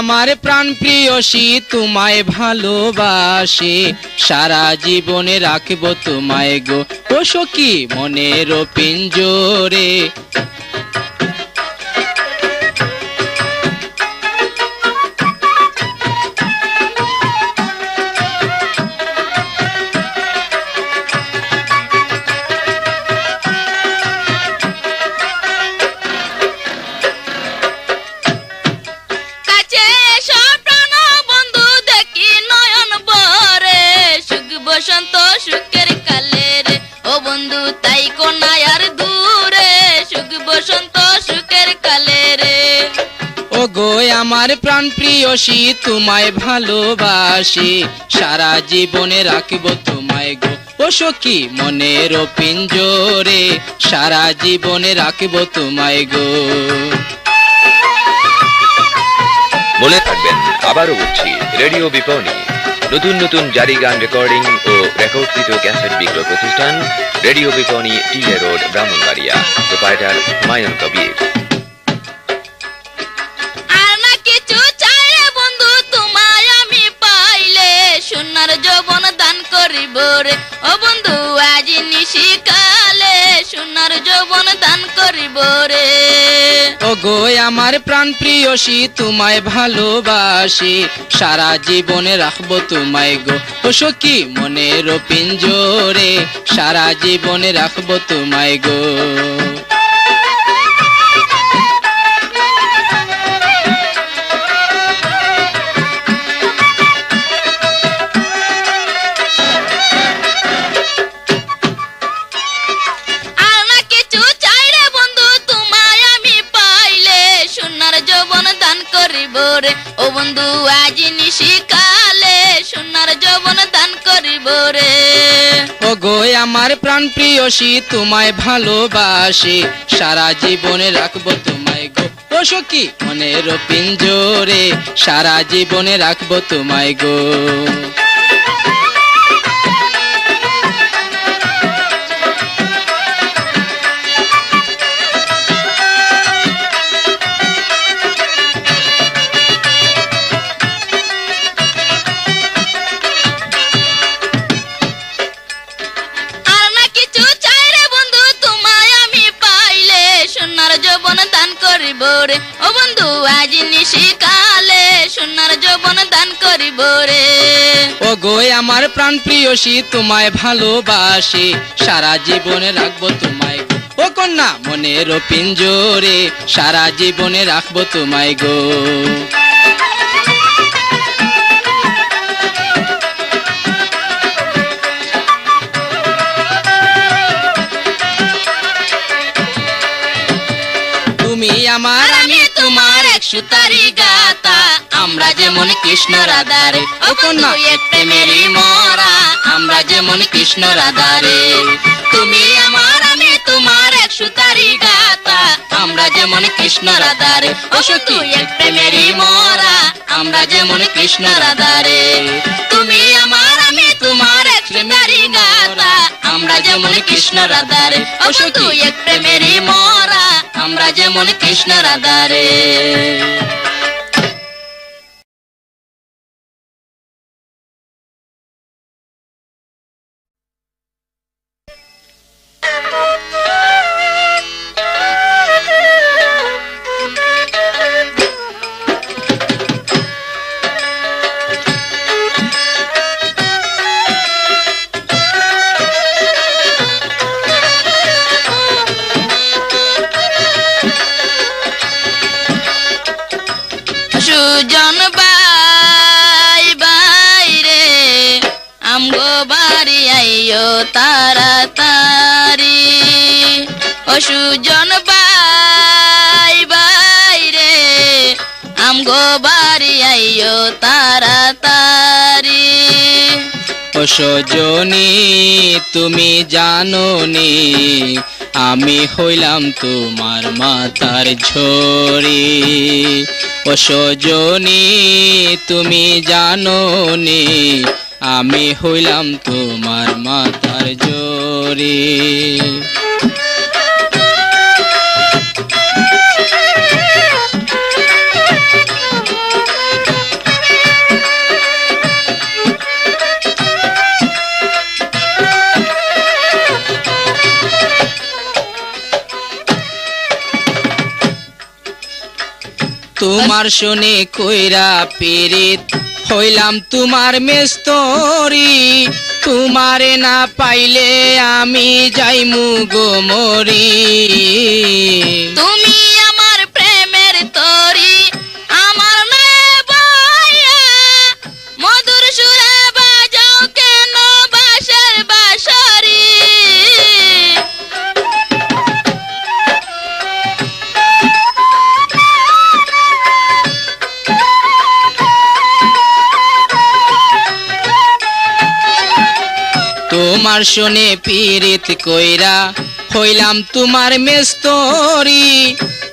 আমার প্রাণ প্রিয়সী তোমায় ভালোবাসি, সারা জীবনে রাখবো তোমায় গো ও সখী মনের পিঞ্জরে। সুখের কালে রে ও বন্ধু তাই কোনায় আর দূরে, সুখ বসন্ত সুখের কালে রে। ও গো আমার প্রাণ প্রিয়সী তোমায় ভালোবাসি, সারা জীবনে রাখবো তোমায় গো ও সখী মনের পিঞ্জরে, সারা জীবনে রাখবো তোমায় গো। মনে থাকবেন আবারও বলছি, রেডিও বিপণী নতুন নতুন জারি গান রেকর্ডিং ও রেকর্ডকৃত ক্যাসেট বিক্রয় প্রতিষ্ঠান রেডিও বিপণী TA road Brahmanbaria, proprietor Humayun Kabir. আর না কিছু চাই রে বন্ধু তোমায় আমি পাইলে, সোনার যৌবন দান করিব রে ও বন্ধু আজ নিশিকালে, সোনার যৌবন দান করিব রে। ও গো আমার প্রাণ প্রিয়সী তোমায় ভালোবাসি, সারা জীবনে রাখবো তোমায় গো ও সখী মনের পিঞ্জরে, সারা জীবনে রাখবো তোমায় গো। ও বন্ধু আজ নিশিকালে সোনার যৌবন দান করিব রে। ও গো আমার প্রাণ প্রিয়সী তোমায় ভালোবাসি, সারা জীবনে রাখবো তোমায় গো ও সখী মনের পিঞ্জরে, সারা জীবনে রাখবো তোমায় গো। ও বন্ধু আজ নিশিকালে সোনার যৌবন দান করিব রে। ও গো আমার প্রাণ প্রিয়সী তোমায় ভালোবাসি, সারা জীবনে রাখবো তোমায় গো ও কন্যা মনের পিঞ্জরে, সারা জীবনে রাখবো তোমায় গো। তুমি আমার আমি তোমার এক সুতারি গাতা, আমরা যেমন কৃষ্ণ রাধারে ও কন্যা এক প্রেমেরই মরা, আমরা যেমন কৃষ্ণ রাধারে। তুমি আমার আমি তোমার এক সুতারি গাতা, আমরা যেমন কৃষ্ণ রাধারে ও সখী এক প্রেমেরই মরা, আমরা যেমন কৃষ্ণ রাধারে। তুমি আমার আমি তোমার এক প্রেমেরই গাতা, আমরা যেমন কৃষ্ণ রাধারে ও সখী এক প্রেমেরই মরা, আমরা যেমন কৃষ্ণ রাধারে। সুজন বাই বাই রে আমগো বাড়ি আইও তাড়াতাড়ি, ও সুজন বাই বাই রে আমগো বাড়ি আইও তাড়াতাড়ি। ও সজনী তুমি জানোনি আমি হইলাম তোমার মাতার ঝড়ি, ও সজনী তুমি জানোনি আমি হইলাম তোমার মাতার ঝড়ি। তোমার শুনে কইরা পীড়িত হইলাম তোমার মেস্তরি, তোমারে না পাইলে আমি যাইমু গো মরি। তুমি আমার প্রেমের তরি, আমার নয় বইয়া, মধুর সুরে বাজাও কেন বাঁশের বাঁশরি। তোমার শুনে পীড়িত কইরা হইলাম তোমার মেস্তরি,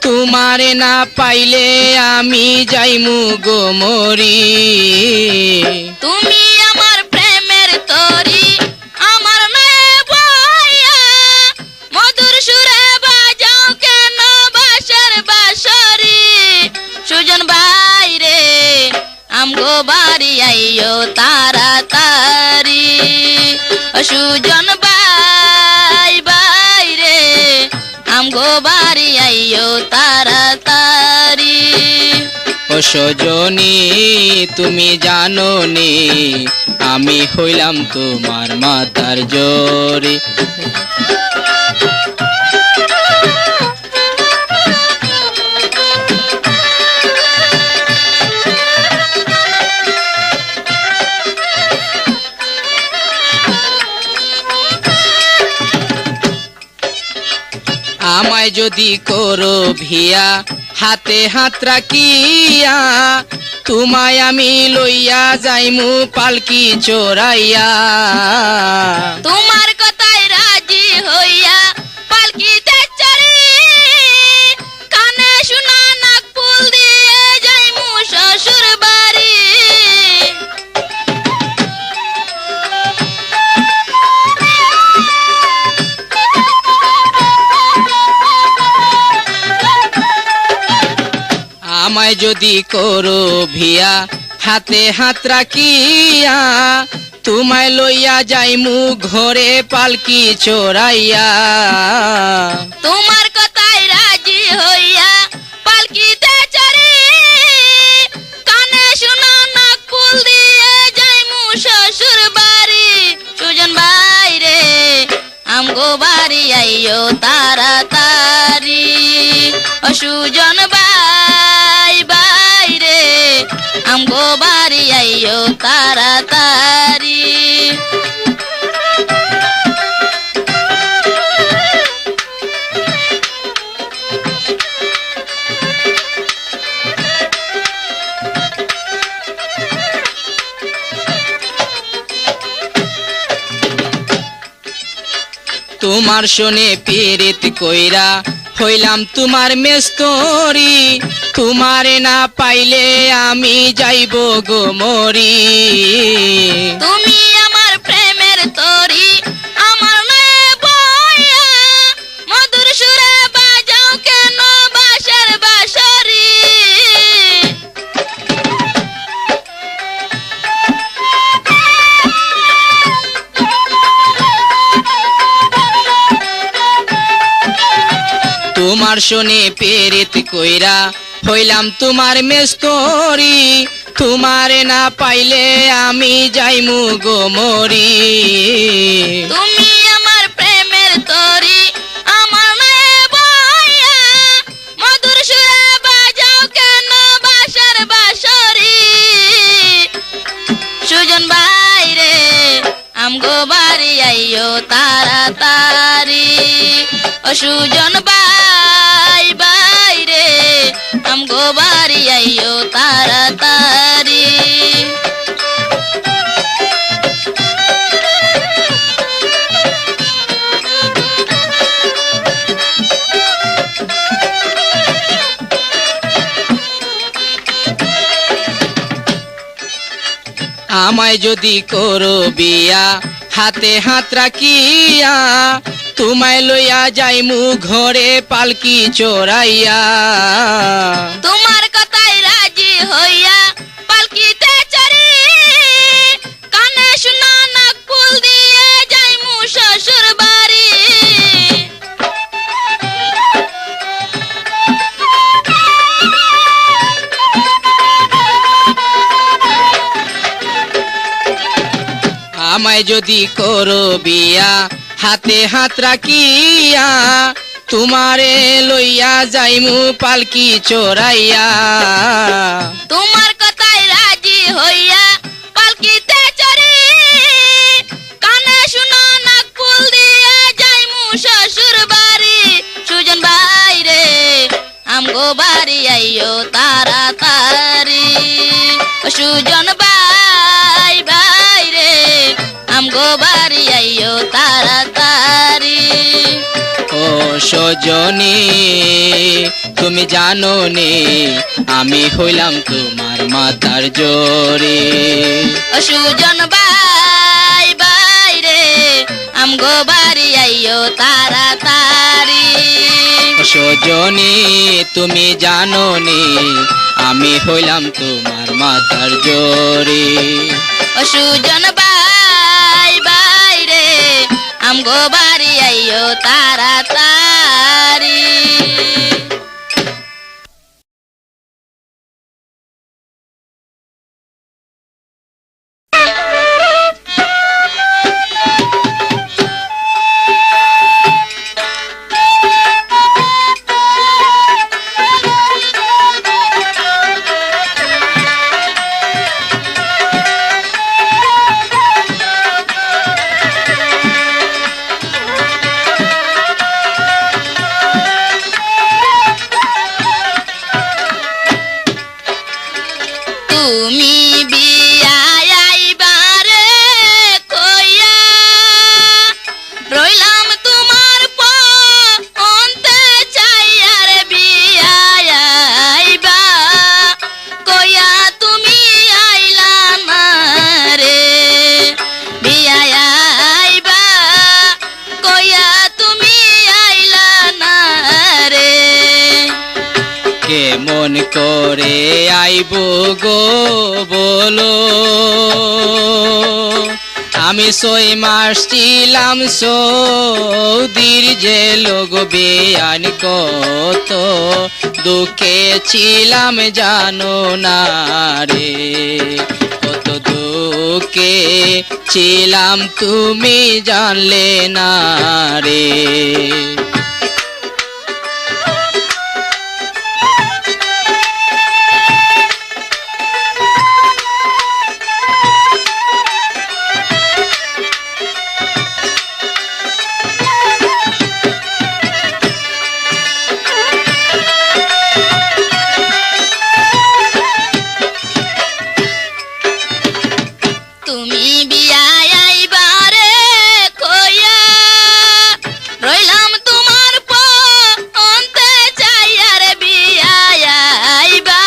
তোমারে না পাইলে আমি যাইমু গো মরি। তুমি আমার প্রেমের তরি, আমার নয় বইয়া, মধুর সুরে বাজাও কেন বাঁশের বাঁশরি। সুজন ভাই রে আমগো বাড়ি আইও তাড়াতাড়ি, সুজন ভাই ভাই রে আমগো বাড়ি আইও তাড়াতাড়ি। ও সজনী তুমি জানো নি আমি হইলাম তোমার মাতার জোরে। আমায় যদি করো ভিয়া হাতে হাত রাখিয়া, তোমায় আমি লইয়া যাইমু পালকি চড়াইয়া। তোমার কথায় রাজি হইয়া পালকিতে চড়ি, কানে শোনা নাক ফুল দিয়ে যাইমু শ্বশুর বাড়ি। আমায় যদি করো ভিয়া হাতে হাত রাখিয়া, তোমায় লইয়া যাইমু ঘরে পালকি চড়াইয়া। তোমার কথায় রাজি হইয়া পালকিতে চড়ি, কানে শোনা নাক ফুল দিয়ে যাইমু শ্বশুর বাড়ি। সুজন ভাই রে আমগো বাড়ি আইও তাড়াতাড়ি, ও সুজন ভাই ভাই রে আমগো বাড়ি আইও তাড়াতাড়ি। তোমার শুনে পীড়িত কইরা হইলাম তোমার মেস্তরি, তোমারে না পাইলে আমি যাইব গো মরি। তুমি আমার প্রেমের তরি, আমার নয় বইয়া, মধুর সুরে বাজাও কেন বাঁশের বাঁশরি। তোমার শুনে পীড়িত কইরা হইলাম তোমার মেস্তরি, তোমারে না পাইলে আমি যাইমু গো মরি। তুমি আমার প্রেমের তরি, আমার নয় বইয়া, মধুর সুরে বাজাও কেন বাঁশের বাঁশরি। সুজন ভাই রে আমগো বাড়ি আইও তাড়াতাড়ি, ও সুজন ভাই ভাই রে আমগো বাড়ি আইও তাড়াতাড়ি। আমায় যদি করো বিয়া হাতে হাত রাখিয়া, তোমায় লইয়া যাইমু ঘরে পালকি চড়াইয়া। তোমার কথায় রাজি হইয়া পালকিতে চড়ি, কানে শোনা নাক ফুল দিয়ে যাইমু শ্বশুর বাড়ি। আমায় যদি করো বিয়া হাতে হাত রাখিয়া তোমারে লইয়া যাইমু পালকি চড়াইয়া তোমার কথায় রাজি হইয়া পালকিতে চড়ি কানে শুনো নাক ফুল দিয়ে যাইমু শ্বশুর বাড়ি সুজন ভাই রে আমগো বাড়ি আইও তাড়াতাড়ি ও সুজন ভাই ভাই রে আমগো বাড়ি আইও তাড়াতাড়ি ও সজনী তুমি জানো নে আমি হইলাম তোমার মাতার জোরে ও সুজন ভাই ভাই রে আমগো বাড়ি আইও তাড়াতাড়ি ও সজনী তুমি জানো নে আমি হইলাম তোমার মাতার জোরে ও সুজন ভাই ভাই রে আমগো বাড়ি আইও তাড়াতাড়ি তুমি বিয়ায় আইবারে কইয়া রইলাম তোমার অন্তে চাইয়া রে বিয়ায় আইবা কইয়া তুমি আইলা না রে বিয়ায় আইবা কইয়া তুমি আইলা না রে কেমন করে আইব গো বলো আমি 6 মাস ছিলাম সৌদির যে লোক বেয়ান কত দুঃখে ছিলাম জানো না রে কত দুঃখে ছিলাম তুমি জানলে না রে তুমি বিয়ায় আইবারে কইয়া রইলাম তোমার অন্তে চাইয়া রে বিয়ায় আইবা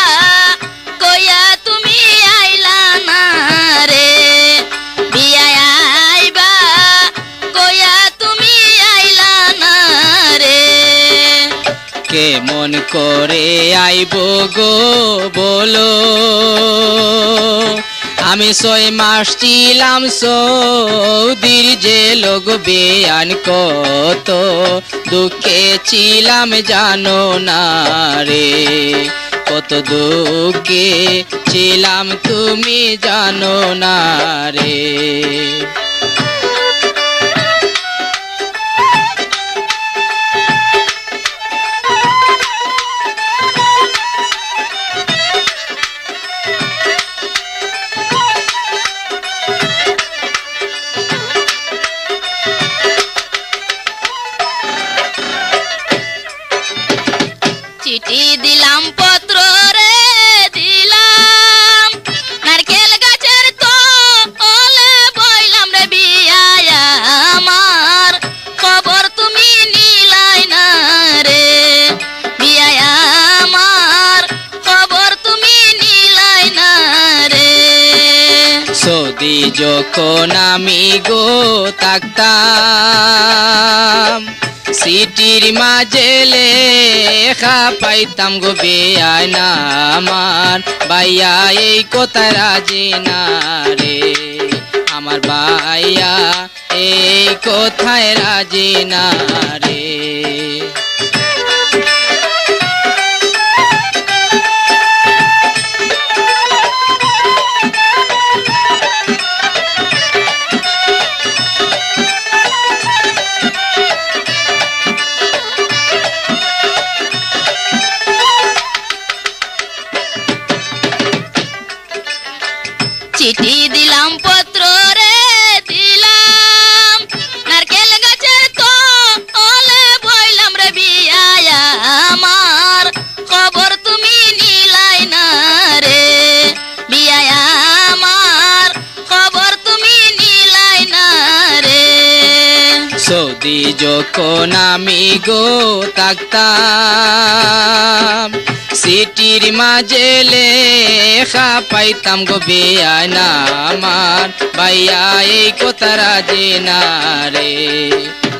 কইয়া তুমি আইলা না রে বিয়ায় আইবা কইয়া তুমি আইলা না রে কেমন করে আইব গো বলো আমি 6 মাস ছিলাম সৌদির যে লোক বেয়ান কত দুঃখে ছিলাম জানো না রে কত দুঃখে ছিলাম তুমি জানো না রে চিঠি দিলাম পত্র রে দিলাম নারকেল গাছের তলে বইলাম রে বিয়ায় আমার খবর তুমি নিলাই না রে বিয়ায় আমার খবর তুমি নিলাই না রে সৌদি যখন আমি গো থাকতাম সিটির মাঝে লেখা পাইতাম গো বেয়ায় না আমার ভাইয়া এই কথা রাজি না রে আমার ভাইয়া এই কথায় রাজি না রে চিঠি দিলাম পত্র রে দিলাম নারকেল গাছের তলে বইলাম রে বিয়ায় আমার খবর তুমি নিলাই না রে বিয়ায় আমার খবর তুমি নিলাই না রে সৌদি যখন আমি গো থাকতাম সিটির মাঝে লেখা পাইতাম গো বেয়ানা আমার ভাইয়া এই কথা রাজে না রে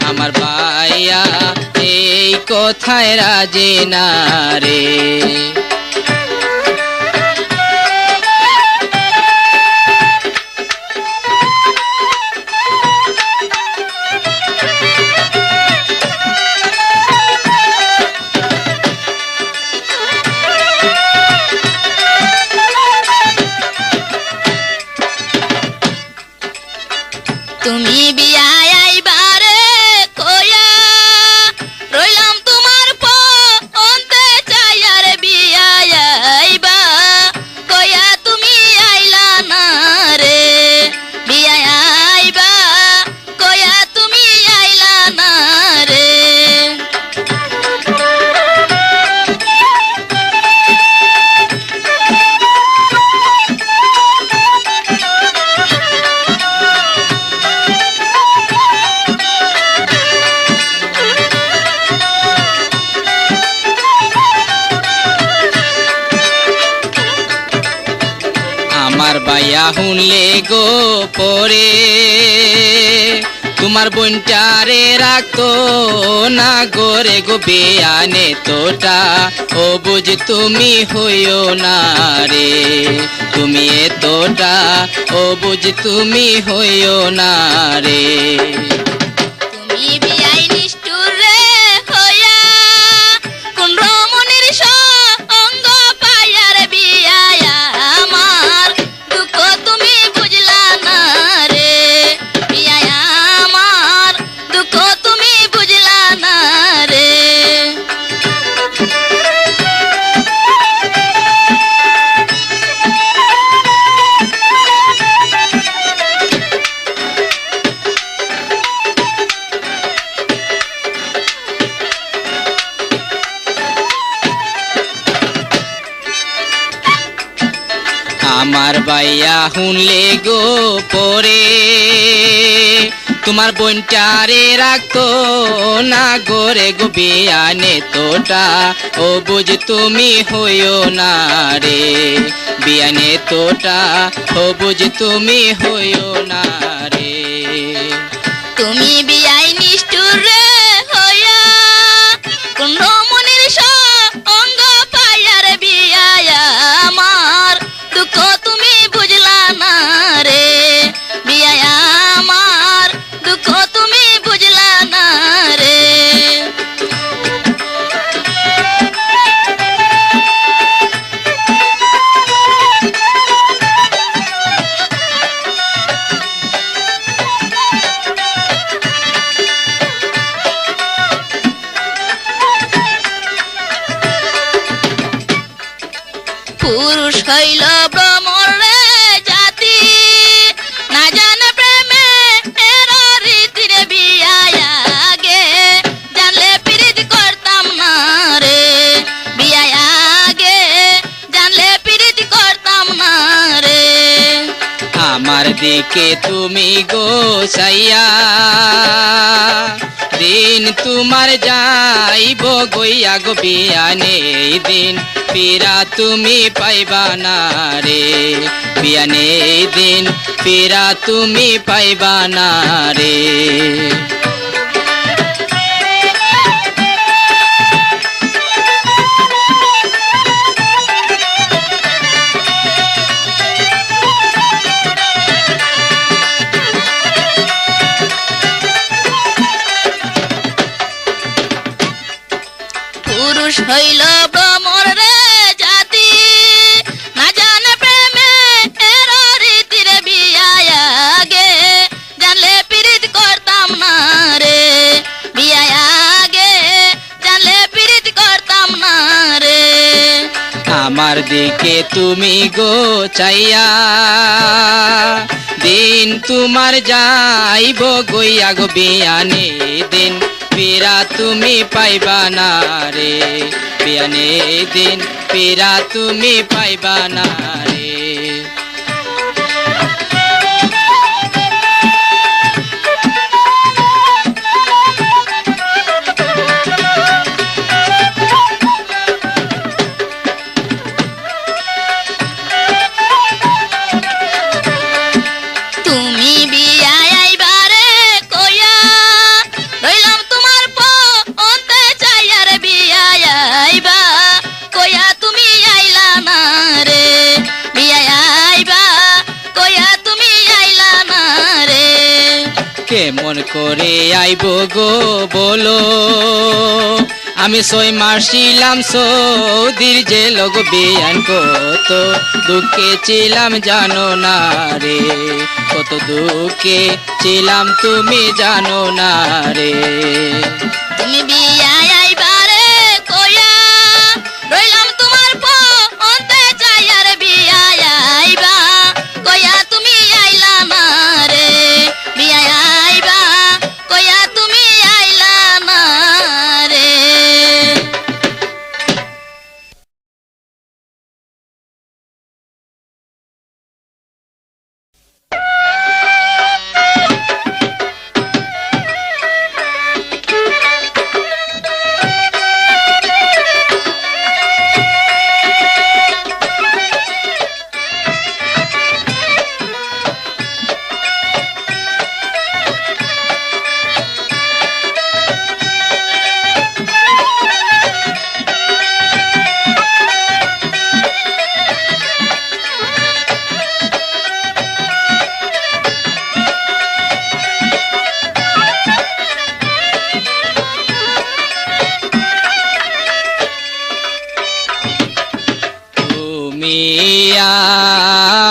আমার ভাইয়া এই কথায় রাজে না রে তুমি বিয়ায় আইবারে কয়া রইলাম তোমার পন্তে চাইয়া রে বিয়ায় আইবা কয়া তুমি আইলা না রে বিয়ায় আইবা কয়া তুমি আইলা না রে আমার ভাইয়া শুনলে গো পরে তোমার বোনটারে রাখতো না গোরে গো বেয়ানে তোটা ও বুঝ তুমি হইও না রে তুমি এতটা ও বুঝ তুমি হইও না রে তুমি বিয়াই নিষ্ঠুর রে হইয়া কোন রমণীর সঙ্গ পাইয়া রে বিয়ায় আমার দুঃখ তুমি বুঝলা না রে বিয়ায় আমার দুঃখ তুমি বুঝলা না রে আমার ভাইয়া শুনলে গো পরে তোমার বোনটারে রাখতো না গোরে গো বেয়ানে তোটা ও বুঝ তুমি হইও না রে বিয়ানে তোটা ও বুঝ তুমি হইও না রে তুমি বিয়াই নিষ্ঠুর রে হইয়া কোন রমণীর সঙ্গ পাইয়া রে বিয়ায় আমার দুঃখ তুমি বুঝলা না রে বিয়ায় আমার দুঃখ তুমি বুঝলা না রে পুরুষ হইল ভ্রমর রে জাতি না জানে প্রেমে এর রীতি রে বিয়ায় আগে জানলে প্রীত করতাম না রে বিয়ায় আগে জানলে প্রীত করতাম না রে আমার দিকে তুমি গো সাইয়া দিন তোমার যাইব গইয়া গো বিয়ানে দিন ফিরা তুমি পাইবা না রে বিয়ানে দিন ফিরা তুমি পাইবা না রে পুরুষ হইল ভ্রমর রে জাতি না জানে প্রেমে এর রীতি রে বিয়ায় আগে জানলে প্রীত করতাম না রে বিয়ায় আগে জানলে প্রীত করতাম না রে আমার দিকে তুমি গো চাইয়া দিন তোমার যাইব গইয়া গো বিয়ানে দিন পীরা তুমি পাইবা না রে বিয়ানে দিন পীরা তুমি পাইবা না রে কেমন করে আইব গো বলো আমি 6 মাস ছিলাম সৌদির জেল গো বিয়ান কত দুঃখে ছিলাম জানো না রে কত দুঃখে ছিলাম তুমি জানো না রে তুমি বিয়া আইবারে কইয়া রইলাম তোমার পথে যাইয়ার বিয়া আইবা কইয়া তুমি আইলা না রে বিয়া আইবা কইয়া তুমি আইলা না রে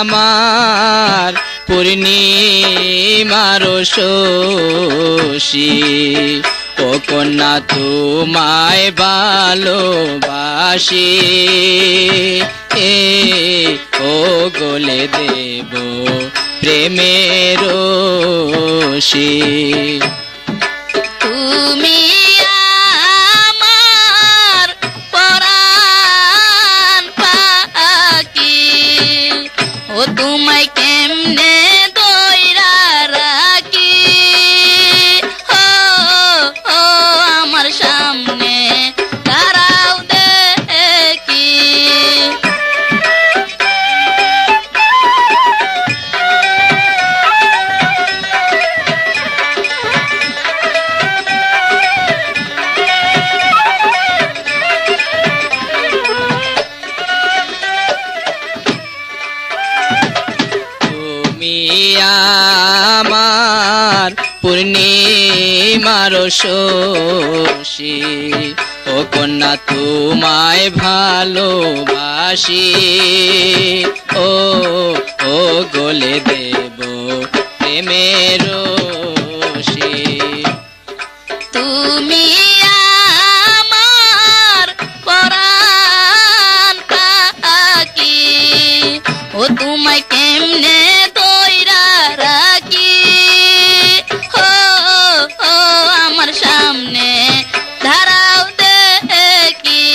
আমার পূর্ণিমার শশী ও কন্যা তোমায় ভালোবাসি এ ও গলে দেব প্রেমের রশি তুমি আমার পরাণ পাখি ও তোমায় কেমনে দইরা রাখি ও ও আমার সামনে দাঁড়াও দেখি তুমি আমার পূর্ণিমার শশী ও কন্যা তোমায় ভালোবাসি ও ও গলে দেব প্রেমের রশি তুমি আমার পরাণ পাখি ও তোমায় কেমনে দইরা রাখি ও ও আমার সামনে দাঁড়াও দেখি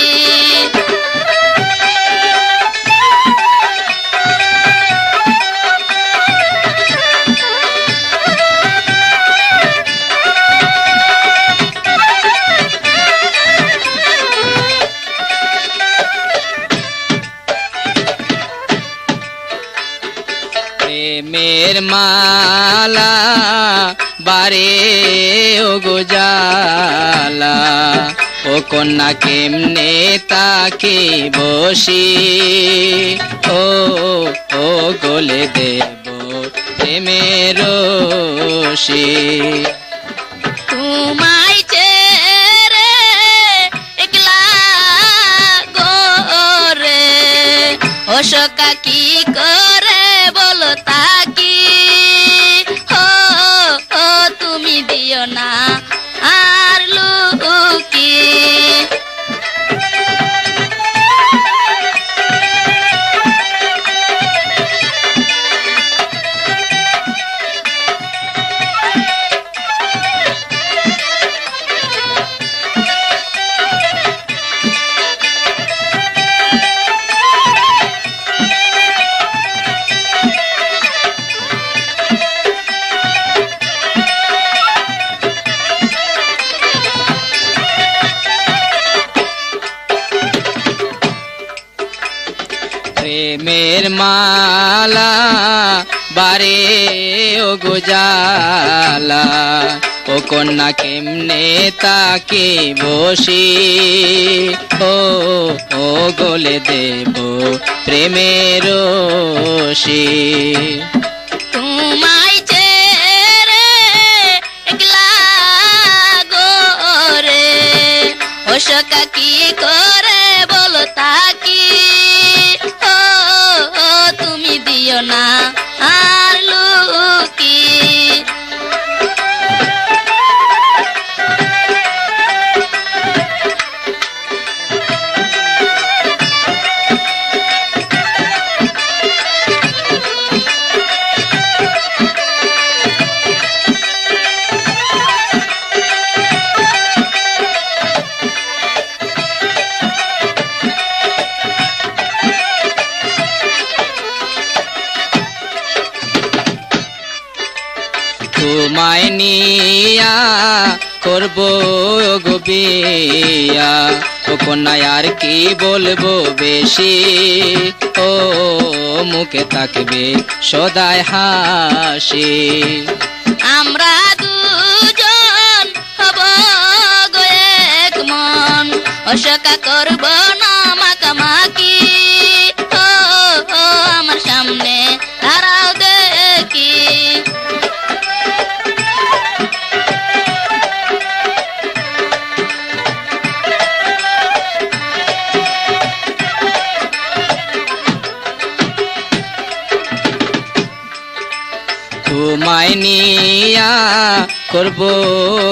প্রেমের মালা বারে ও গো জালা ও কন্যা কেমনে তাকে বসি ও ও গলে দেব প্রেমের রশি তোমায় ছেড়ে একলা গোরে ও সকা কি করে বলো তাকি ও ও তুমি দিও না আর লুকি মালা বারে ও গোজালা ও কন্যা কেমনে তাকে বসি ও গলে দেব প্রেমের রশি তোমায় ছেড়ে একলা গোরে ও সখা কি করে বলো তাকি ও তুমি দিও না আর লুকি তোমায় নিয়া করব গো বিয়া ও কন্যা আর কি বলবো বেশি ও মুখে তাকবে সদায় হাসি আমরা দুজন হব গো এক মন ও সখা করব না মাকামাকি ও আমার সামনে দাঁড়াও দেখি তোমায় নিয়া করব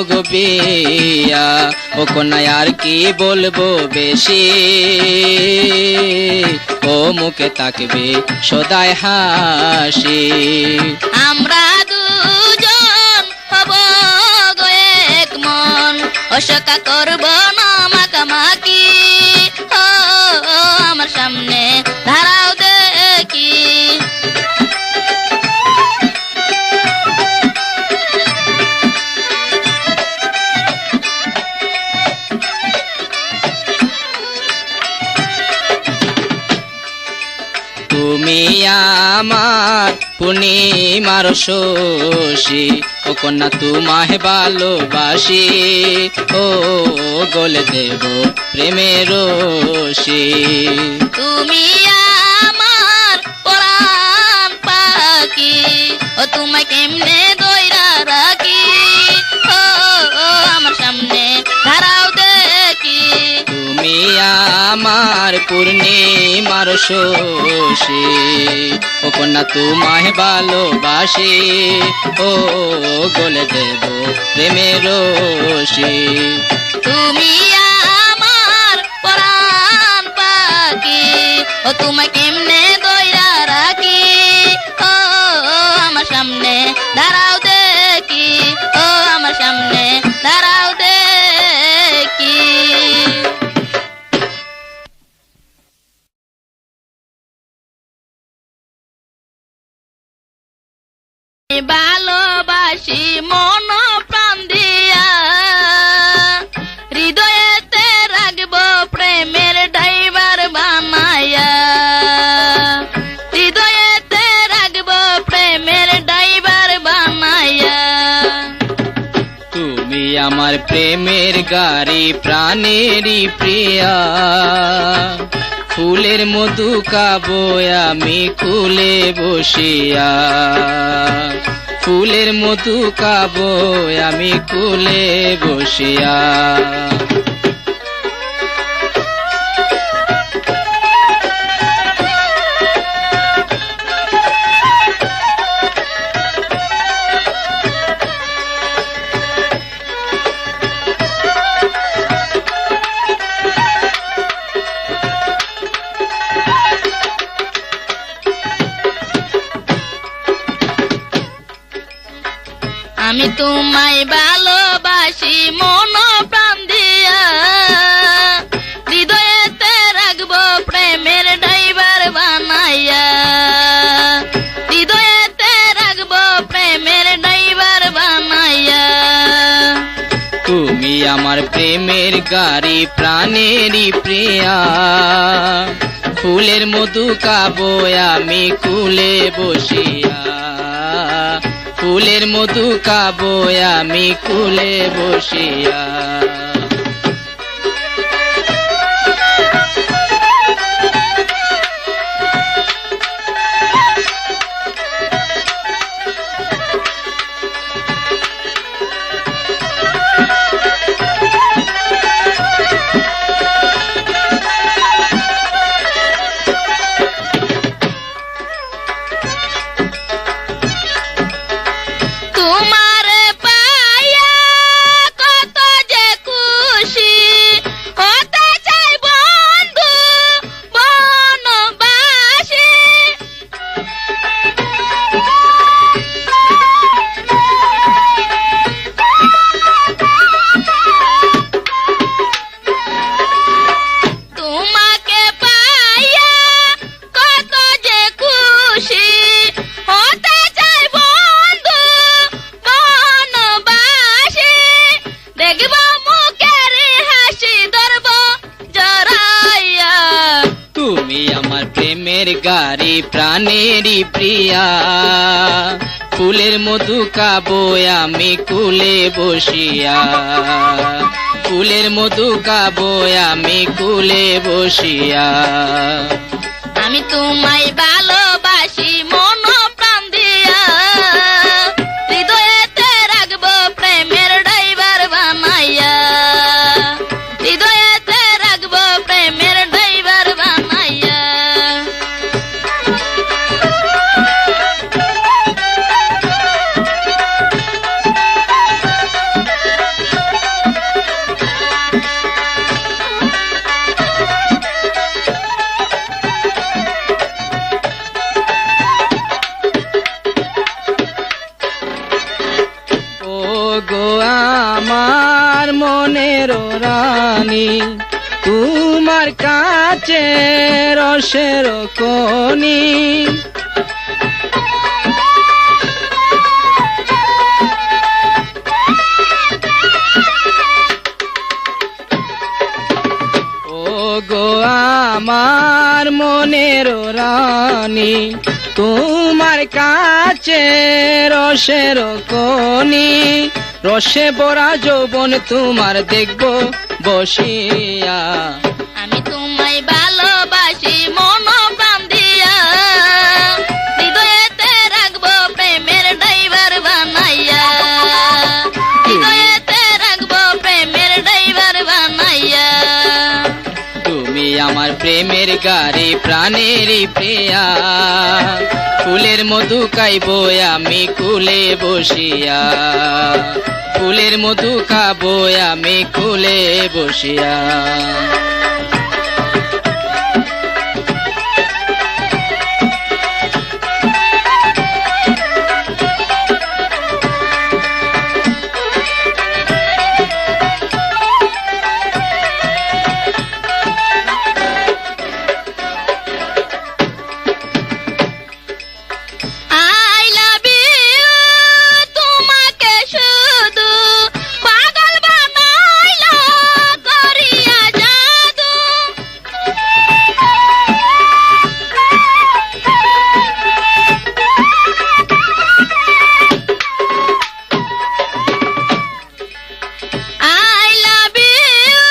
গো বিয়া ও কন্যা আর কি বলবো বেশি ও মুখে তাকবে সদায় হাসি আমরা দুজন হব গো এক মন ও সখা করব না মাকামাকি ও আমার সামনে দাঁড়াও দেখি তুমি আমার পূর্ণিমার শশী ও কন্যা তোমায় ভালোবাসি ও গলে দেব প্রেমের রশি তুমি আমার পরাণ পাখি ও তোমায় কেমনে দইরা রাখি ও আমার সামনে দাঁড়াও দেখি তুমি আমার পূর্ণিমার শশী ও কন্যা তোমায় ভালোবাসি ও গলে দেব প্রেমের রশি তুমি আমার পরাণ পাখি ও তোমায় কেমনে দইরা রাখি ও আমার সামনে দাঁড়াও দেখি ও আমার সামনে দাঁড়াও দেখি ভালোবাসি মন প্রাণ দিয়া হৃদয়েতে রাখবো প্রেমের ড্রাইভার বানায়া হৃদয়েতে রাখবো প্রেমের ড্রাইভার বানায়া তুমি আমার প্রেমের গাড়ি প্রাণেরই প্রিয়া ফুলের মধু খাবো আমি কুলে বসিয়া ফুলের মধু খাবো আমি কুলে বসিয়া আমি তোমায় ভালোবাসি মন প্রাণ দিয়া হৃদয়েতে রাখবো প্রেমের ড্রাইভার বানাইয়া হৃদয়েতে রাখবো প্রেমের ড্রাইভার বানাইয়া তুমি আমার প্রেমের গাড়ি প্রাণেরই প্রিয়া ফুলের মধু খাবো আমি কুলে বসিয়া, ফুলের মধু খাবো আমি কুলে বসিয়া। তোমার পায়া কত যে খুশি হতে চাই বন্ধু বনবাসী। তোমাকে পায়া কত যে খুশি হতে চাই বন্ধু বনবাসী। দেখব মুখের হাসি ধরব জড়াইয়া। তুমি আমার প্রেমের গাড়ি প্রাণেরই প্রিয়া, ফুলের মধু খাবো আমি কুলে বসিয়া, ফুলের মধু খাবো আমি কুলে বসিয়া। আমি তোমায় ভালোবাসি মন প্রাণ দিয়া, হৃদয়েতে রাখবো প্রেমের ড্রাইভার বানাইয়া, হৃদয়েতে রাখবো প্রেমের ড্রাইভার বানাইয়া। ও গো আমার মনের রানী, তোমার কাছে রসের কোনি, ও গো আমার মনের রানী, তোমার কাছে রসের কোনি, রসে ভরা যৌবন তোমার দেখবো বসিয়া। আমি তোমায় ভালোবাসি মন প্রাণ দিয়া, হৃদয়েতে রাখবো প্রেমের ড্রাইভার বানাইয়া, হৃদয়েতে রাখবো প্রেমের ড্রাইভার বানাইয়া। তুমি আমার প্রেমের গাড়ি প্রাণেরই প্রিয়া, ফুলের মধু খাইবো আমি কুলে বসিয়া, ফুলের মধু খাবো আমি কুলে বসিয়া। I love you, তোমাকে শুধু পাগল বানাইলো করিয়া জাদু। I love you,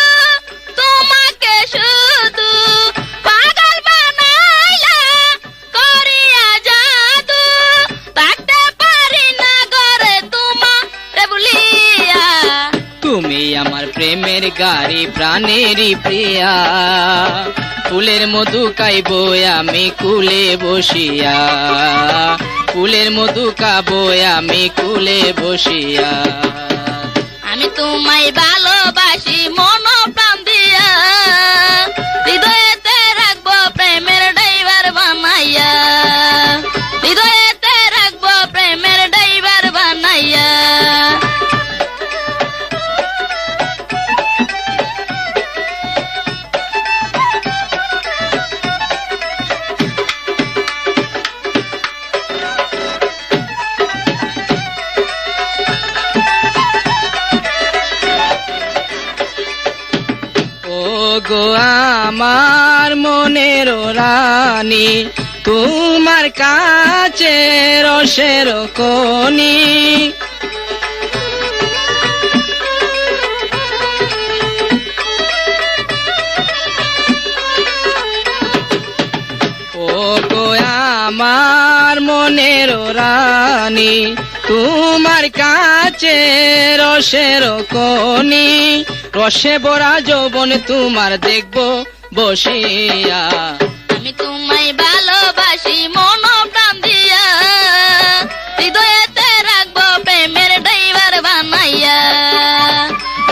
তোমাকে শুধু পাগল বানাইলা করিয়া জাদু। থাকতে পারি না ঘরে তোমারে ভুলিয়া। তুমি আমার প্রেমের গাড়ি প্রাণেরই প্রিয়া, ফুলের মধু খাইবো আমি কুলে বসিয়া, ফুলের মধু খাবো আমি কুলে বসিয়া। আমি তোমায় ভালোবাসি মন প্রাণ দিয়া, হৃদয়েতে রাখবো প্রেমের ড্রাইভার বানাইয়া, হৃদয়েতে রাখবো প্রেমের ড্রাইভার বানাইয়া। ও গো আমার মনের মনের রানী তোমার কাছে রসের খনি। ও গো আমার মনের রানী তোমার কাছে রসের খনি। রসে ভরা যৌবন তোমার দেখবো বসিয়া। আমি তোমায় ভালোবাসি মন প্রাণ দিয়া, হৃদয়েতে রাখবো প্রেমের ড্রাইভার বানাইয়া।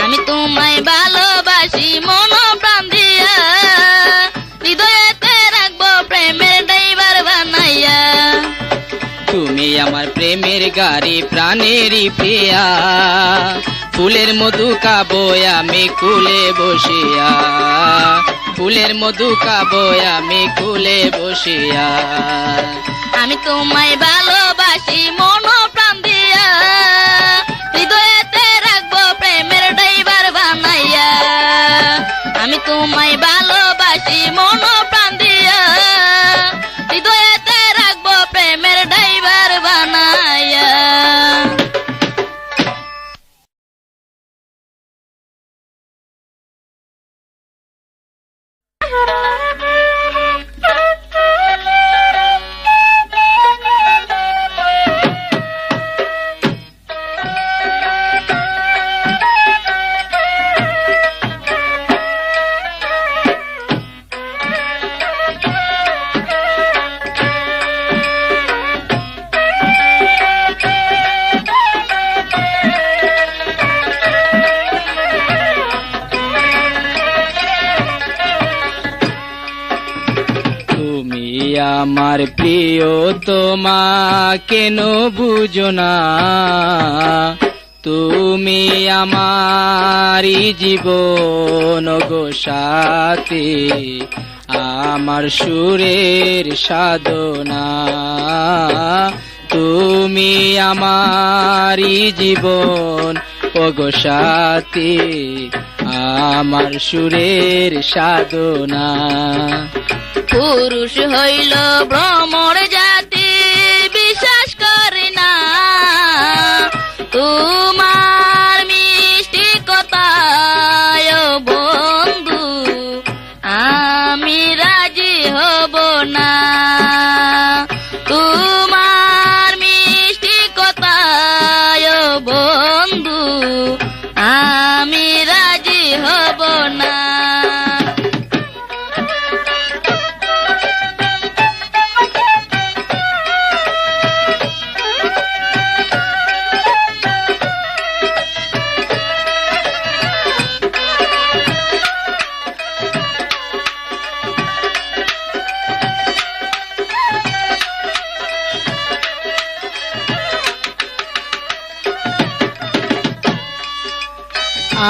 আমি তোমায় ভালোবাসি মন প্রাণ দিয়া, হৃদয়েতে রাখবো প্রেমের ড্রাইভার বানাইয়া। তুমি আমার প্রেমের গাড়ি প্রাণেরই প্রিয়া, ফুলের মধু খাবো আমি কুলে বসিয়া। ফুলের মধু খাবো আমি কুলে বসিয়া। আমি তোমায় ভালোবাসি মন প্রাণ দিয়া, হৃদয়েতে রাখবো প্রেমের ড্রাইভার বানাইয়া। আমি তোমায় ভালোবাসি মন প্রাণ দিয়া, হৃদয়েতে রাখবো প্রেমের ড্রাইভার বানাইয়া। তুমি আমার প্রিয় তোমা কেন বুঝো না, তুমি আমারি জীবন গো সাথী, আমার সুরের সাধনা। তুমি আমারি জীবন ওগো সাথী, আমার সুরের সাধনা। পুরুষ হইল ভ্রমর জাতি বিশ্বাস করে না, তোমার মিষ্টি কথায় বন্ধু আমি রাজি হব না। তোমার মিষ্টি কথায় বন্ধু আমি রাজি হব না।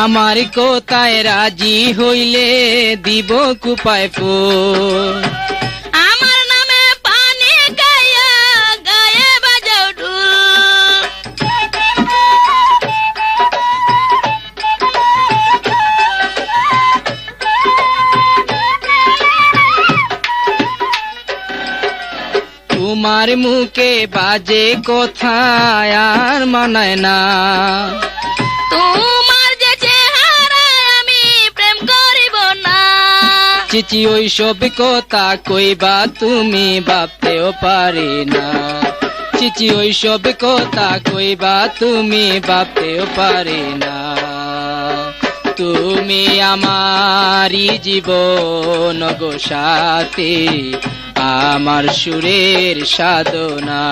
আমার কোথায় রাজি হইলে দিব কুপায় ফুল, আমার নামে পানি গায়া গায়ে বাজাও ঢোল। তোমার মুখে বাজে কথায় আর মানায় না, তোমার যে চেহারায় আমি প্রেম করিব না। চিচি ওই সব কথা কইবা তুমি ভাবতেও পারি না, চিচি ওই সব কথা কইবা তুমি ভাবতেও পারি না। তুমি আমারি জীবন গো সাথী, আমার সুরের সাধনা।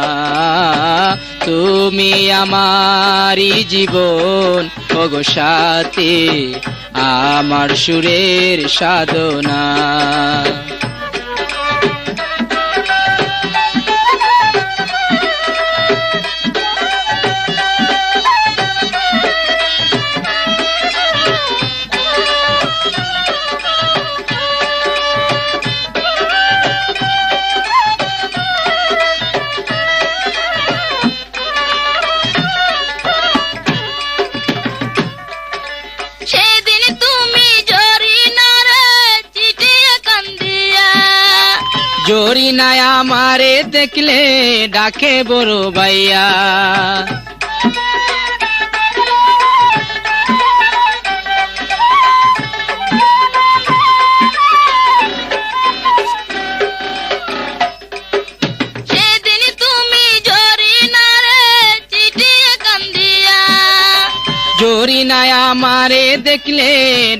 তুমি আমারি জীবন ওগো সাথী, আমার সুরের সাধনা। সেদিন তুমি জরি নারে চিঠিয়ে কান্দিয়া জরিনায় আমারে দেখলে ডাকে বড় ভাইয়া, সেদিন তুমি জরিনারে চিঠি কান্দিয়া, জরিনায় আমারে দেখলে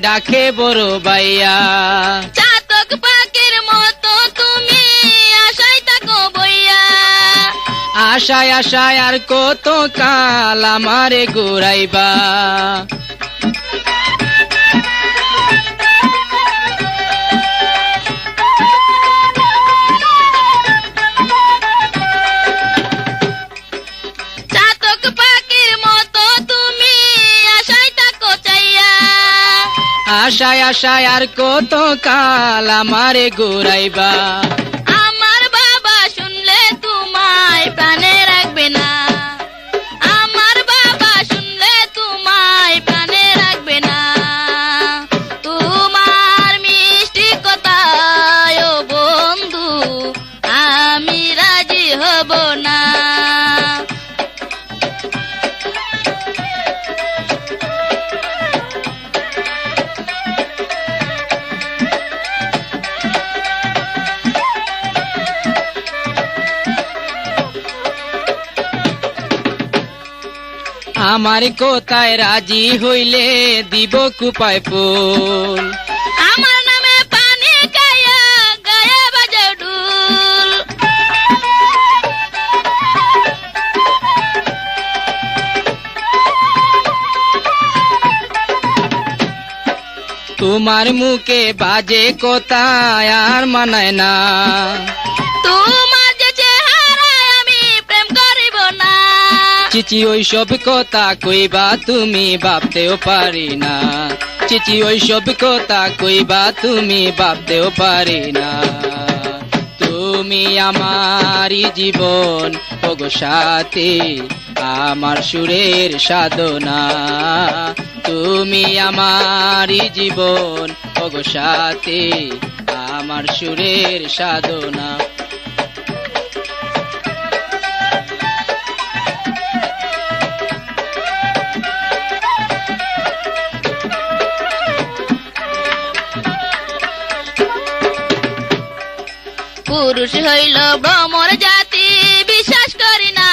ডাকে বড় ভাইয়া, চাতক পাখির মতো তুমি আশায় থাকো বইয়া, আশায় আশায় আর কত কাল আমারে ঘুরাইবা, চাতক পাখির মতো তুমি আশায় থাকো চাইয়া, আশায় আশায় আর কত কাল আমারে ঘুরাইবা। আমার বাবা শুনলে তোমায় প্রাণে রাখবে না, আমার বাবা শুনলে তোমায় প্রাণে রাখবে না, তোমার মিষ্টি কথায় ও বন্ধু আমি রাজি হব না। আমার কোথায় রাজি হইলে দিব কুপায় ফুল, আমার নামে পানি খাইয়া গায়ে বাজাও ঢোল, তোমার মুখে বাজে কোথায় আর মানায় না, তোমার যে চেহারায় আমি প্রেম করিব না, চিচি ওই সব কথা কইবা তুমি ভাবতেও পারি না, চিচি ওই সব কথা কইবা তুমি ভাবতেও পারি না। তুমি আমারই জীবন ওগো সাথী, আমার সুরের সাধনা, তুমি আমারই জীবন ওগো সাথী, আমার সুরের সাধনা। পুরুষ হইল ভ্রমর জাতি বিশ্বাস করি না,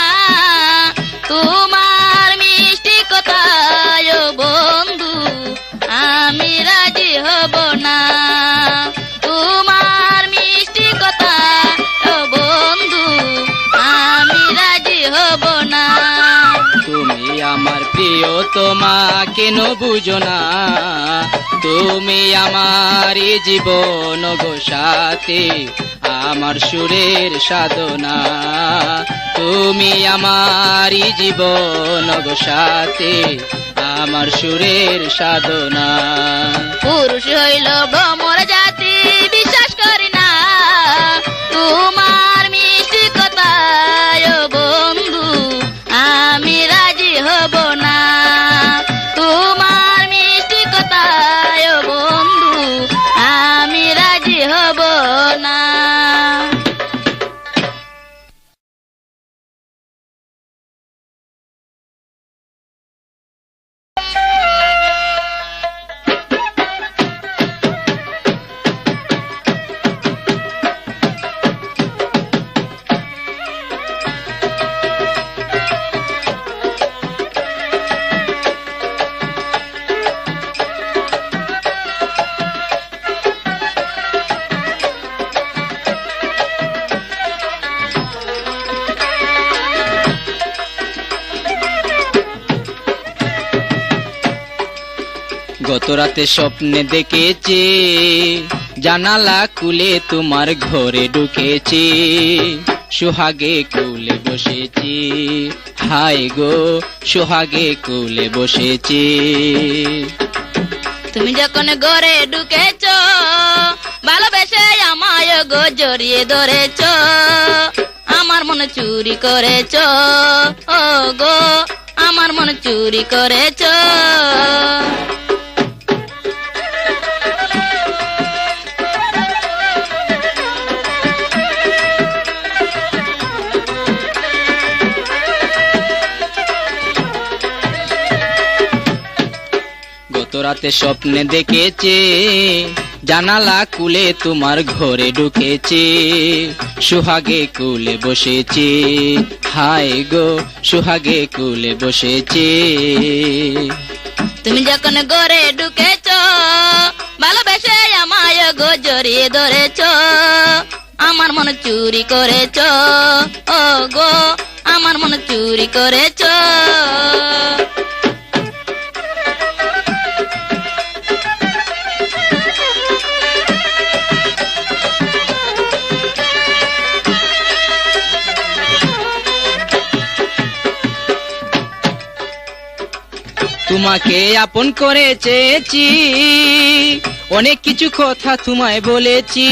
তোমার মিষ্টি কথায় ও বন্ধু আমি রাজি হব না, তোমার মিষ্টি কথা ও বন্ধু আমি রাজি হব না। তুমি আমার প্রিয় তোমা কেন বুঝো না, তুমি আমারই জীবন গো সাথী, আমার সুরের সাধনা, তুমি আমারই জীবন গো সাথী, আমার সুরের সাধনা। পুরুষ হইল ভ্রমর জাতি বিশ্বাস করি না, তোমার মিষ্টি কথায় ও বন্ধু আমি রাজি হব না, তোমার মিষ্টি কথায় ও বন্ধু আমি রাজি হব না। গত রাতে স্বপ্নে দেখেছি জানালা খুলে তোমার ঘরে ঢুকেছি, সোহাগে কোলে বসেছি, হায় গো সোহাগে কোলে বসেছি। তুমি যখন ঘরে ঢুকেছ ভালোবেসে আমায় গো জড়িয়ে ধরেছ, আমার মনে চুরি করেছ ও গো, আমার মনে চুরি করেছ। রাতে স্বপ্নে দেখেছে জানালা খুলে তোমার ঘরে ঢুকেছে সুহাগে কুলে বসেছে হায় গো সুহাগে কুলে বসেছে তুমি যখন ঘরে ঢুকেছ ভালোবেসে আমায় গো জড়িয়ে ধরেছ আমার মন চুরি করেছ ও গো আমার মন চুরি করেছ তোমাকে আপন করে চেয়েছি অনেক কিছু কথা তোমায় বলেছি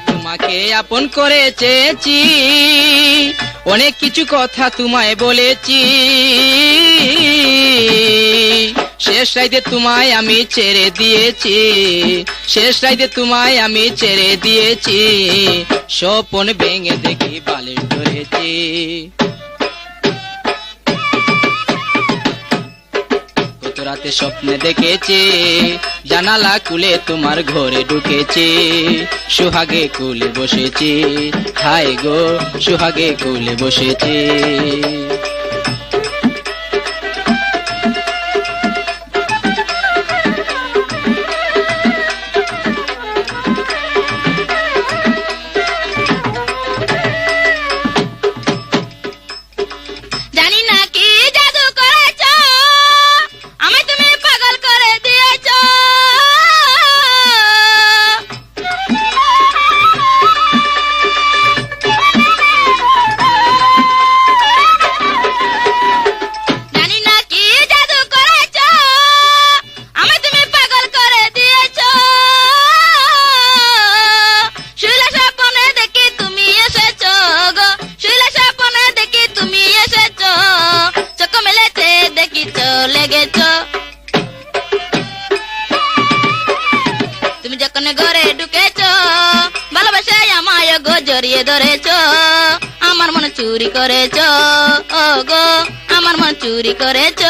তোমাকে আপন করে চেয়েছি অনেক কিছু কথা তোমায় বলেছি শেষ রাইতে তোমায় আমি ছেড়ে দিয়েছি শেষ রাইতে তোমায় আমি ছেড়ে দিয়েছি স্বপ্ন ভেঙে দেখি বালিশ ধরেছি কত রাতে স্বপ্নে দেখেছি জানালা খুলে তোমার ঘরে ঢুকেছি সুহাগে কুলে বসেছি হায় গো সুহাগে কুলে বসেছি জানি না কি জাদু করেছ আমি তুমি পাগল করে দিয়েছ জানি না কি জাদু করেছ আমি তুমি পাগল করে দিয়েছ শুইলা স্বপ্নে দেখি তুমি এসেছ গো শুইলা স্বপ্নে দেখি তুমি এসেছ চোখ মেলেছে দেখি চলে গেছ তুমি যখন ঘরে ঢুকেছ ভালোবাসে আমায় গো জড়িয়ে ধরেছ আমার মন চুরি করেছ ও গো আমার মন চুরি করেছ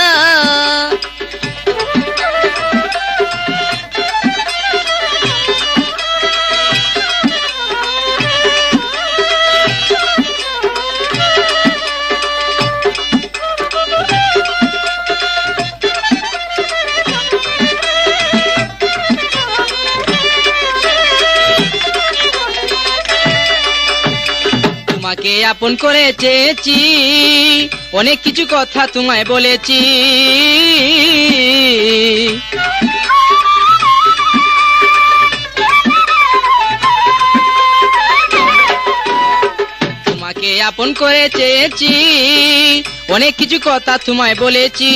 তোমাকে আপন করে চেয়েছি অনেক কিছু কথা তোমায় বলেছি তোমাকে আপন করে চেয়েছি অনেক কিছু কথা তোমায় বলেছি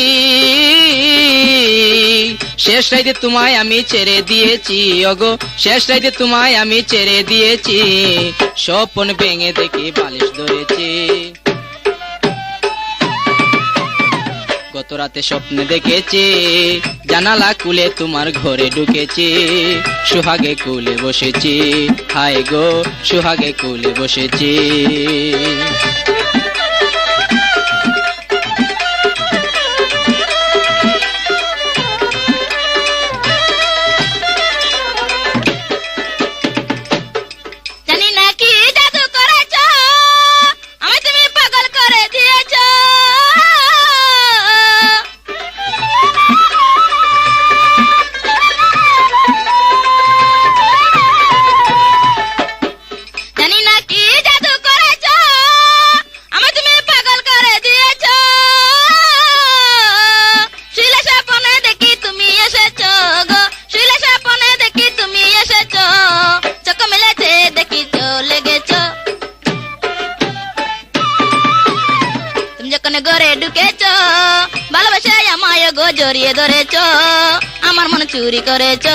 শেষ রাইতে তোমায় আমি ছেড়ে দিয়েছি ওগো শেষ রাইতে তোমায় আমি ছেড়ে দিয়েছি স্বপ্ন ভেঙে দেখি বালিশ ধরেছি গত রাতে স্বপ্নে দেখেছি জানালা খুলে তোমার ঘরে ঢুকেছি সুহাগে কুলে বসেছি হায় গো সুহাগে কুলে বসেছি জানি না কি জাদু করেছ আমি তুমি পাগল করে দিয়েছ জানি না কি জাদু করেছ আমি তুমি পাগল করে দিয়েছ শুইলা স্বপ্নে দেখি তুমি এসেছ গো শুইলা স্বপ্নে দেখি তুমি এসেছ চোখ মেলেছে দেখি চলে গেছ তুমি যখন ঘরে ঢুকেছ ভালোবাসে আমায় গো জড়িয়ে ধরেছ আমার মন চুরি করেছ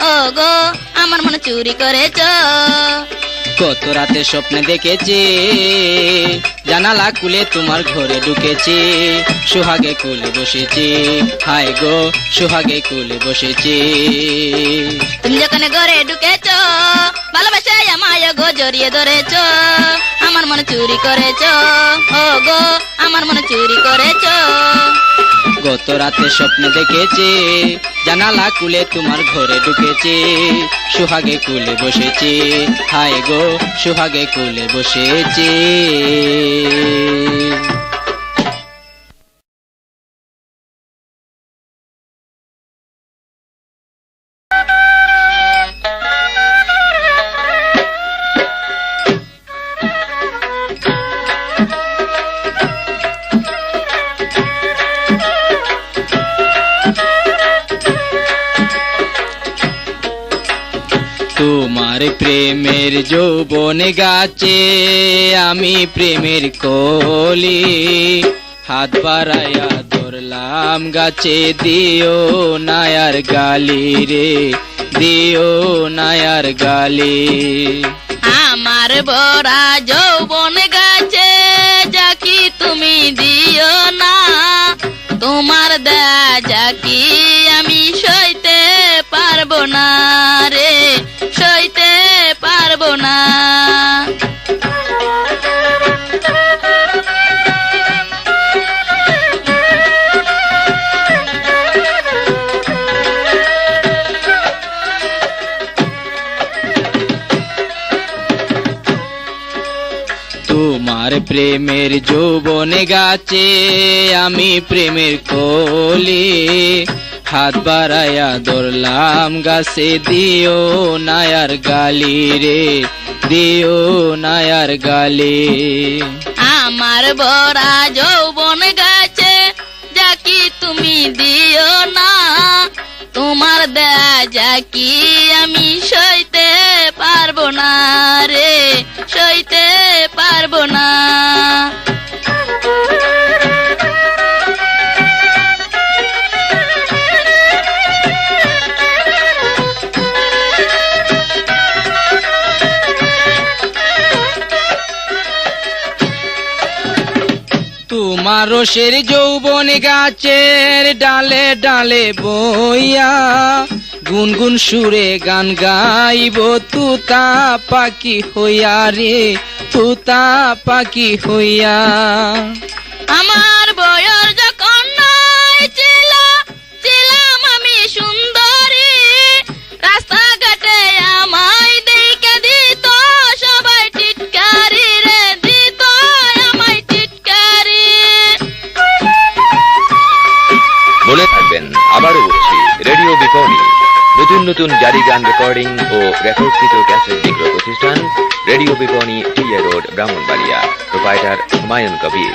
ও গো আমার মন চুরি করেছ কত রাতে স্বপ্নে দেখেছি জানালা খুলে তোমার ঘরে ঢুকেছি, সোহাগে কোলে বসেছি, হায় গো সোহাগে কোলে বসেছি। তুমি যখন ঘরে ঢুকেছো ভালোবাসে আমায় গো জড়িয়ে ধরেছো, আমার মনে চুরি করেছো, ও গো আমার মনে চুরি করেছো। গত রাতে স্বপ্ন দেখেছি জানালা খুলে তোমার ঘরে ঢুকেছি, সোহাগে কোলে বসেছি, হায় গো সোহাগে কোলে বসেছি। তোমার প্রেমের যৌবন গাছে আমি প্রেমের কলি, হাত বাড়াইয়া ধরলাম গাছে, দিও নায়ার গালি রে, দিও নায়ার গালি। আমার বড়া যৌবন গাছে যাকি তুমি দিও না, তোমার দেয়া যাকি আমি সইতে পারবো না রে, সইতে পারবো না। তোমার প্রেমের যৌবন গাছে আমি প্রেমের কলি, হাত বাড়াইয়া ধরলাম গাছে, দিও নায়ার গালি রে, দিও নায়ার গালি। আমার বড়া যৌবন গাছে যাকি তুমি দিও না, তোমার দেয়া যাকি আমি সইতে পারবো না রে, সইতে পারবো না। তোমার রসের যৌবন গাছের ডালে ডালে বইয়া, গুনগুন সুরে গান গাইব, তুতা পাখি হইয়া রে, তুতা পাখি হইয়া। আমার বয়স যখন নয় ছিল, ছিলাম আমি সুন্দরী, রাস্তাঘাটে আমায় দেখে দিত সবাই টিটকারি রে, দিত আমায় টিটকারি। মনে থাকবেন, আবারও বলছি, রেডিও বিপণী নতুন নতুন জারি গান রেকর্ডিং ও রেকর্ডকৃত ক্যাসেট বিক্রয় প্রতিষ্ঠান, রেডিও বিপণী, TA road, Brahmanbaria. Proprietor Humayun Kabir.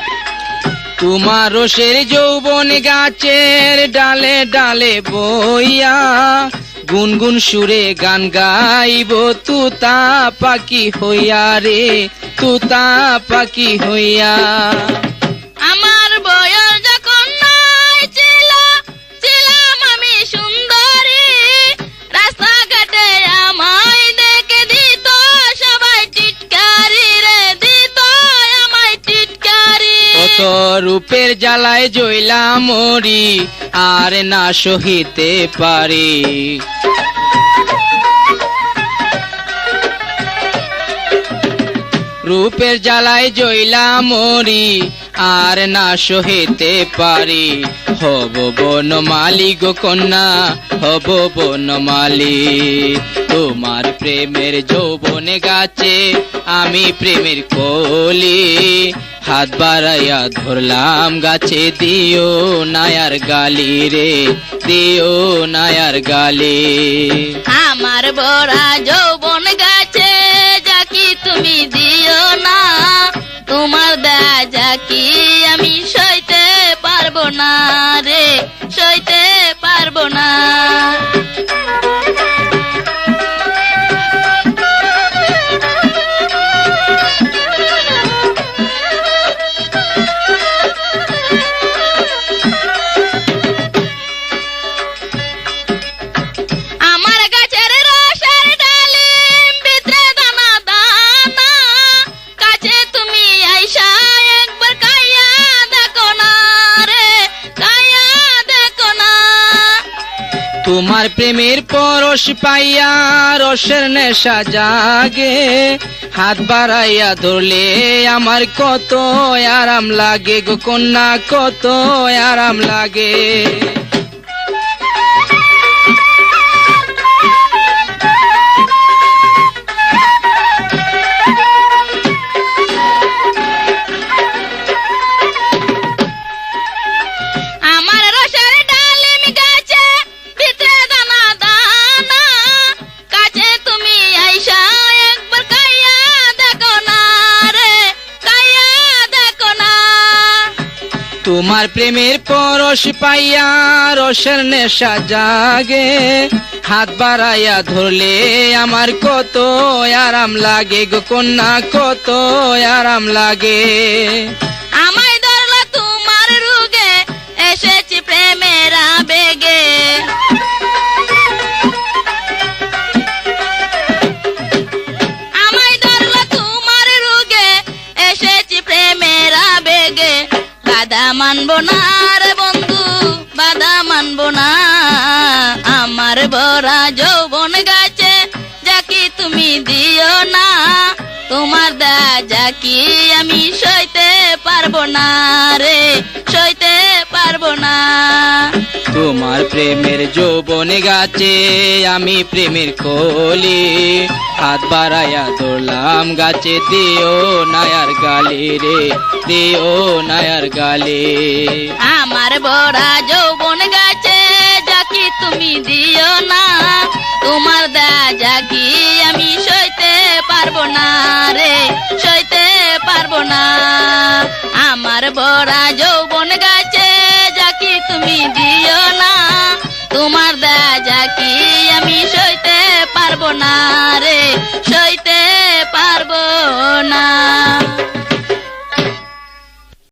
তোমার রসের যৌবন গাছের ডালে ডালে বইয়া, গুনগুন সুরে গান গাইব, তুতা পাখি হইয়া রে, তুতা পাখি হইয়া। আমার বয়স যখন নয় ছিল, ছিলাম আমি সুন্দরী, রাস্তাঘাটে আমায় দেখে দিত সবাই টিটকারি রে, দিত আমায় টিটকারি। কত রূপের জ্বালায় জ্বলা মরি, আর না সহিতে পারি। রূপের জ্বালায় জ্বলা মরি, আর না সহিতে পারি। হব বনমালী গো কন্যা, হব বনমালী। তোমার প্রেমের যৌবন গাছে আমি প্রেমের কলি, হাত বাড়াইয়া ধরলাম গাছে, দিও নায়ার গালি রে, দিও নায়ার গালি। আমার বড়া যৌবন গাছে যাকি তুমি দিও না, তোমার দেয়া যাকি আমি সইতে পারবো না রে, সইতে পারবো না। আমার গাছের রসের ডালি তোমার প্রেমের পরশ পাইয়া রসের নেশা জাগে, হাত বাড়াইয়া ধরলে আমার কত আরাম লাগে গো কন্যা, কত আরাম লাগে। আমার রসের ডালিম গাছে ভিতরে দানা দানা, কাছে তুমি আইসা একবার কাইয়া দেখো না রে, কাইয়া দেখো না। তোমার প্রেমের পরশ পাইয়া রসের নেশা জাগে, হাত বাড়াইয়া ধরলে আমার কত আরাম লাগে গো কন্যা, কত আরাম লাগে। আমায় ধরলা তোমার রুগে, এসেছি প্রেমের আবেগে। আমায় ধরলা তোমার রুগে, এসেছি প্রেমের আবেগে। বাধা মানবো না রে বন্ধু, বাধা মানবো না। আমার ভরা যৌবন গাছে যাকি তুমি দিও না, তোমার দা যাকি আমি সইতে পারবো না রে, সইতে পারবো না। তোমার প্রেমের যৌবন গাছে আমি প্রেমের কলি, হাত বাড়াইয়া ধরলাম গাছে, দিও নায়ার গালে রে, দিও নায়ার গালে। আমার ভরা যৌবন গাছে যাকি তুমি দিও না, তোমার দা যাকি আমি সইতে পারবো না রে, সইতে পারবো না। আমার ভরা যৌবন গাছে যাকি তুমি দিও না, তোমার দা যাকি আমি সইতে পারবো না রে, সইতে পারবো না।